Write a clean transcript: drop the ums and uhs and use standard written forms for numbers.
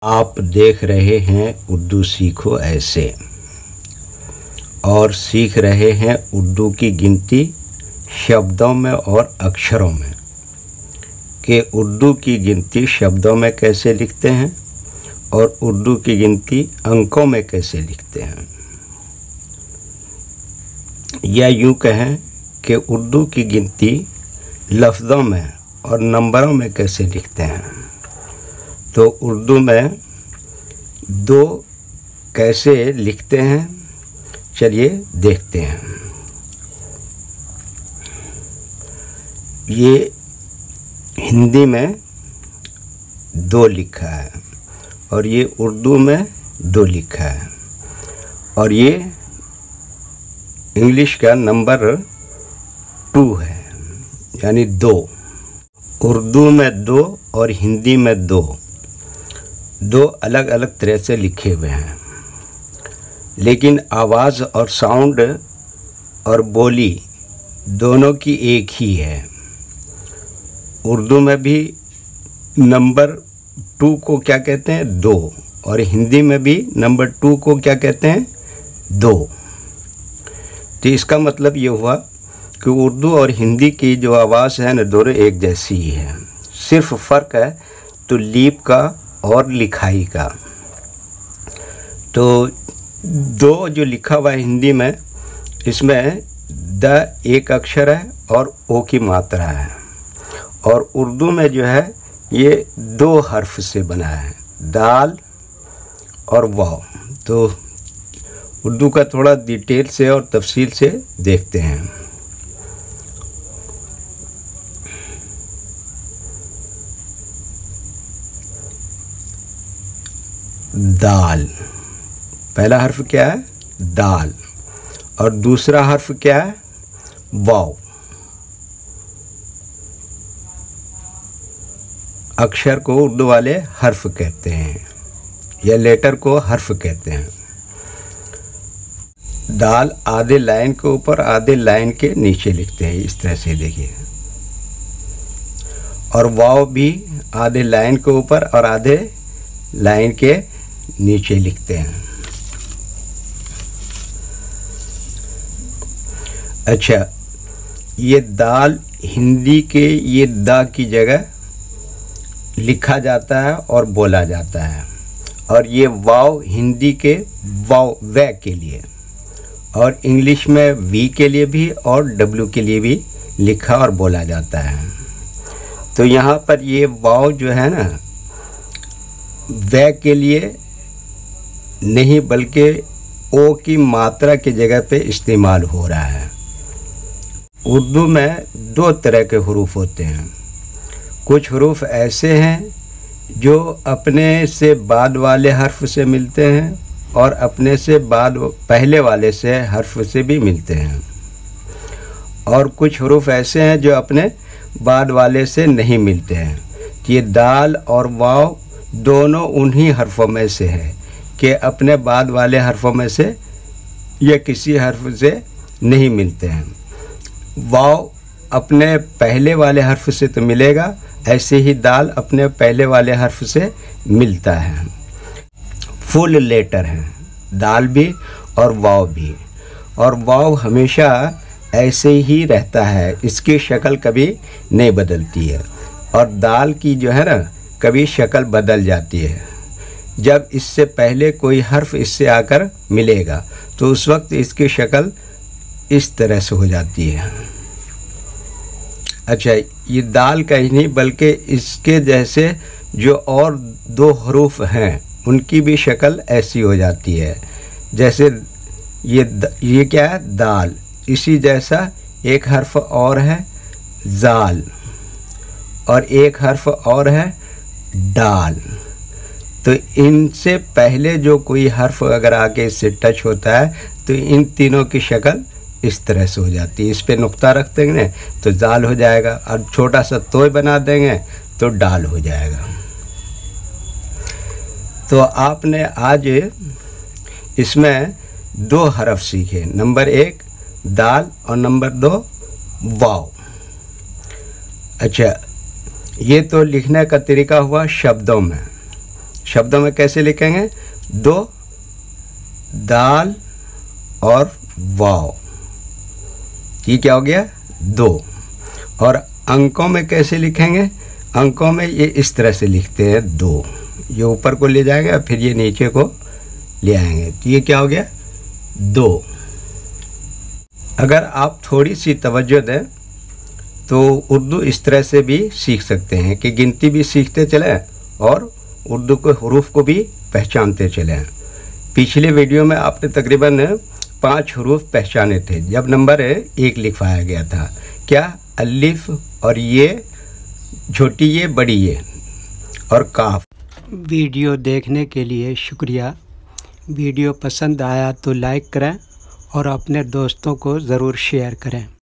आप देख रहे हैं उर्दू सीखो ऐसे और सीख रहे हैं उर्दू की गिनती शब्दों में और अक्षरों में कि उर्दू की गिनती शब्दों में कैसे लिखते हैं और उर्दू की गिनती अंकों में कैसे लिखते हैं, या यूँ कहें कि उर्दू की गिनती लफ्ज़ों में और नंबरों में कैसे लिखते हैं। तो उर्दू में दो कैसे लिखते हैं, चलिए देखते हैं। ये हिंदी में दो लिखा है और ये उर्दू में दो लिखा है और ये इंग्लिश का नंबर 2 है, यानी 2। उर्दू में 2 और हिंदी में 2 अलग अलग तरह से लिखे हुए हैं, लेकिन आवाज़ और साउंड और बोली दोनों की एक ही है। उर्दू में भी नंबर 2 को क्या कहते हैं, 2, और हिंदी में भी नंबर 2 को क्या कहते हैं, 2। तो इसका मतलब ये हुआ कि उर्दू और हिंदी की जो आवाज़ है ना, दोनों एक जैसी ही है, सिर्फ फ़र्क है तो लीप का और लिखाई का। तो 2 जो लिखा हुआ है हिंदी में, इसमें द एक अक्षर है और ओ की मात्रा है, और उर्दू में जो है ये 2 हर्फ से बना है, दाल और वाव। तो उर्दू का थोड़ा डिटेल से और तफसील से देखते हैं। दाल, पहला हर्फ क्या है, दाल, और दूसरा हर्फ क्या है, वाव। अक्षर को उर्दू वाले हर्फ कहते हैं या लेटर को हर्फ कहते हैं। दाल आधे लाइन के ऊपर आधे लाइन के नीचे लिखते हैं, इस तरह से देखिए, और वाव भी आधे लाइन के ऊपर और आधे लाइन के नीचे लिखते हैं। अच्छा, ये दाल हिंदी के ये दा की जगह लिखा जाता है और बोला जाता है, और ये वाव हिंदी के वाव व के लिए, और इंग्लिश में वी के लिए भी और डब्ल्यू के लिए भी लिखा और बोला जाता है। तो यहाँ पर ये वाव जो है ना, व के लिए नहीं बल्कि ओ की मात्रा की जगह पे इस्तेमाल हो रहा है। उर्दू में 2 तरह के हरूफ होते हैं। कुछ हरूफ ऐसे हैं जो अपने से बाद वाले हर्फ से मिलते हैं और अपने से बाद पहले वाले से हर्फ से भी मिलते हैं, और कुछ हरूफ ऐसे हैं जो अपने बाद वाले से नहीं मिलते हैं। ये दाल और वाव दोनों उन्हीं हर्फों में से है कि अपने बाद वाले हर्फों में से या किसी हर्फ से नहीं मिलते हैं। वाव अपने पहले वाले हर्फ से तो मिलेगा, ऐसे ही दाल अपने पहले वाले हर्फ से मिलता है। फुल लेटर हैं दाल भी और वाव भी, और वाव हमेशा ऐसे ही रहता है, इसकी शक्ल कभी नहीं बदलती है, और दाल की जो है ना, कभी शक्ल बदल जाती है। जब इससे पहले कोई हर्फ इससे आकर मिलेगा तो उस वक्त इसकी शक्ल इस तरह से हो जाती है। अच्छा, ये दाल का ही नहीं बल्कि इसके जैसे जो और 2 हरूफ हैं उनकी भी शक्ल ऐसी हो जाती है। जैसे ये क्या है, दाल, इसी जैसा एक हर्फ और है जाल, और एक हर्फ और है डाल। तो इनसे पहले जो कोई हर्फ अगर आके इससे टच होता है तो इन तीनों की शक्ल इस तरह से हो जाती है। इस पे नुक्ता रख देंगे तो दाल हो जाएगा, और छोटा सा तोय बना देंगे तो डाल हो जाएगा। तो आपने आज इसमें 2 हरफ सीखे, नंबर 1 दाल और नंबर 2 वाव। अच्छा, ये तो लिखने का तरीका हुआ शब्दों में, शब्दों में कैसे लिखेंगे? 2 दाल और वाव, ये क्या हो गया? 2। और अंकों में कैसे लिखेंगे? अंकों में ये इस तरह से लिखते हैं 2, ये ऊपर को ले जाएंगे और फिर ये नीचे को ले आएंगे, तो ये क्या हो गया? 2। अगर आप थोड़ी सी तवज्जो दें तो उर्दू इस तरह से भी सीख सकते हैं कि गिनती भी सीखते चलें और उर्दू के हरूफ को भी पहचानते चलें। पिछले वीडियो में आपने तकरीबन 5 हरूफ पहचाने थे जब नंबर 1 लिखवाया गया था। क्या? अलिफ और ये, छोटी ये, बड़ी ये और काफ। वीडियो देखने के लिए शुक्रिया। वीडियो पसंद आया तो लाइक करें और अपने दोस्तों को ज़रूर शेयर करें।